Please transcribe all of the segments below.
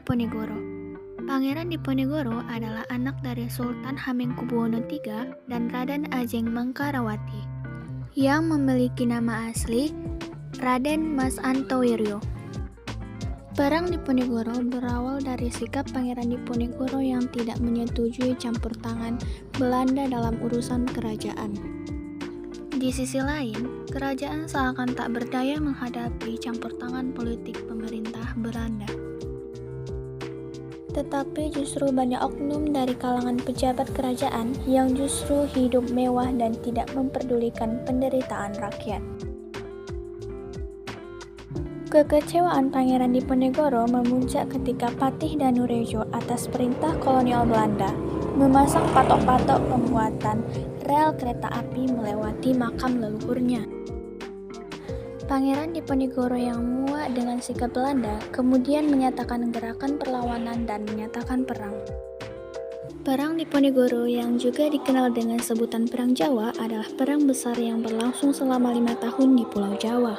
Diponegoro. Pangeran Diponegoro adalah anak dari Sultan Hamengkubuwono III dan Raden Ajeng Mangkarawati yang memiliki nama asli Raden Mas Antowiryo. Perang Diponegoro berawal dari sikap Pangeran Diponegoro yang tidak menyetujui campur tangan Belanda dalam urusan kerajaan. Di sisi lain, kerajaan seakan tak berdaya menghadapi campur tangan politik pemerintah Belanda. Tetapi justru banyak oknum dari kalangan pejabat kerajaan yang justru hidup mewah dan tidak memperdulikan penderitaan rakyat. Kekecewaan Pangeran Diponegoro memuncak ketika Patih Danurejo atas perintah kolonial Belanda memasang patok-patok pembuatan rel kereta api melewati makam leluhurnya. Pangeran Diponegoro yang muak dengan sikap Belanda kemudian menyatakan gerakan perlawanan dan menyatakan perang. Perang Diponegoro yang juga dikenal dengan sebutan Perang Jawa adalah perang besar yang berlangsung selama 5 tahun di Pulau Jawa.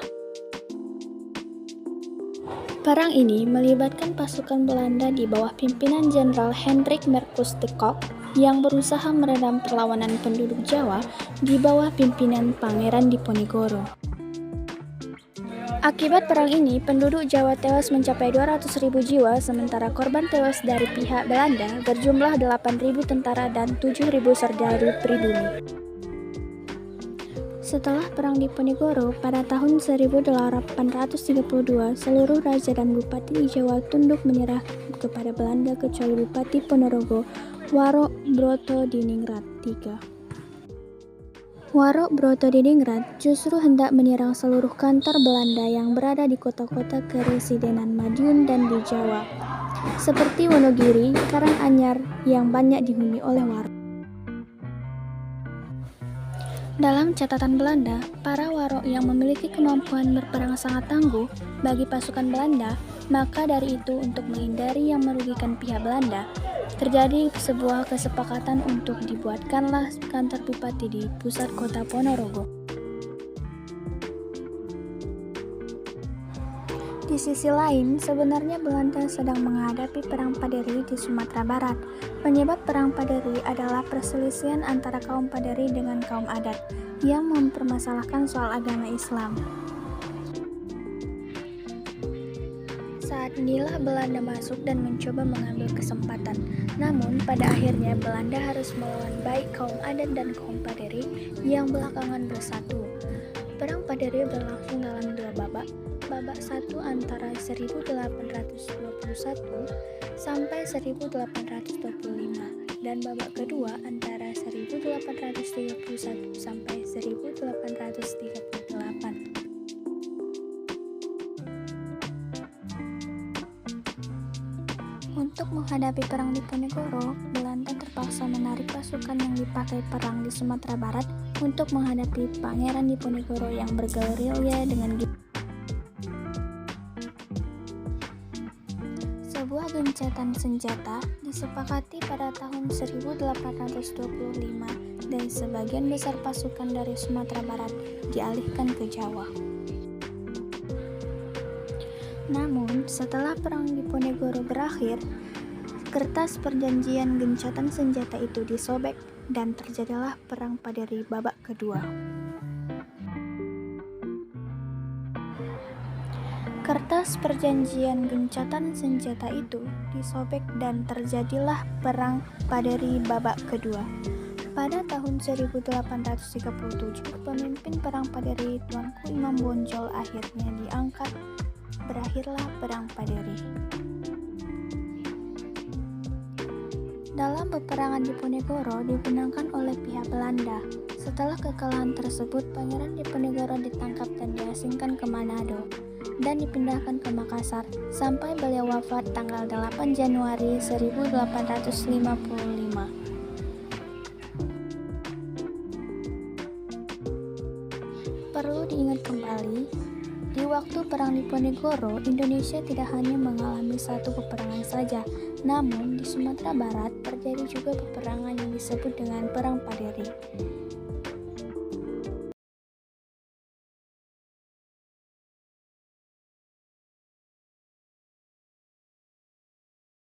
Perang ini melibatkan pasukan Belanda di bawah pimpinan Jenderal Hendrik Marcus de Kock yang berusaha meredam perlawanan penduduk Jawa di bawah pimpinan Pangeran Diponegoro. Akibat perang ini, penduduk Jawa tewas mencapai 200.000 jiwa, sementara korban tewas dari pihak Belanda berjumlah 8.000 tentara dan 7.000 serdadu pribumi. Setelah Perang Diponegoro, pada tahun 1832, seluruh raja dan bupati di Jawa tunduk menyerah kepada Belanda kecuali Bupati Ponorogo, Waro Brotodiningrat III. Waro Brotodiningrat justru hendak menyerang seluruh kantor Belanda yang berada di kota-kota keresidenan Madiun dan di Jawa, seperti Wonogiri, Karanganyar yang banyak dihuni oleh Waro. Dalam catatan Belanda, para Waro yang memiliki kemampuan berperang sangat tangguh bagi pasukan Belanda, maka dari itu untuk menghindari yang merugikan pihak Belanda, terjadi sebuah kesepakatan untuk dibuatkanlah kantor bupati di pusat kota Ponorogo. Di sisi lain, sebenarnya Belanda sedang menghadapi Perang Paderi di Sumatera Barat. Penyebab Perang Paderi adalah perselisihan antara kaum Paderi dengan kaum adat yang mempermasalahkan soal agama Islam. Saat inilah Belanda masuk dan mencoba mengambil kesempatan. Namun, pada akhirnya Belanda harus melawan baik kaum adat dan kaum Paderi yang belakangan bersatu. Perang Paderi berlangsung dalam 2 babak. Babak 1 antara 1821 sampai 1825 dan babak kedua antara 1831 sampai 1838. Untuk menghadapi Perang Diponegoro, Belanda terpaksa menarik pasukan yang dipakai perang di Sumatera Barat untuk menghadapi Pangeran Diponegoro yang bergerilya dengan sebuah gencatan senjata disepakati pada tahun 1825 dan sebagian besar pasukan dari Sumatera Barat dialihkan ke Jawa. Namun, setelah Perang Diponegoro berakhir, kertas perjanjian gencatan senjata itu disobek dan terjadilah Perang Paderi babak kedua. Kertas perjanjian gencatan senjata itu disobek dan terjadilah Perang Paderi babak kedua. Pada tahun 1837, pemimpin Perang Paderi Tuanku Imam Bonjol akhirnya diangkat. Berakhirlah Perang Paderi. Dalam peperangan Diponegoro dimenangkan oleh pihak Belanda. Setelah kekalahan tersebut, Pangeran Diponegoro ditangkap dan diasingkan ke Manado dan dipindahkan ke Makassar sampai beliau wafat tanggal 8 Januari 1855. Perlu diingat kembali, di waktu Perang Diponegoro, Indonesia tidak hanya mengalami satu peperangan saja, namun di Sumatera Barat terjadi juga peperangan yang disebut dengan Perang Paderi.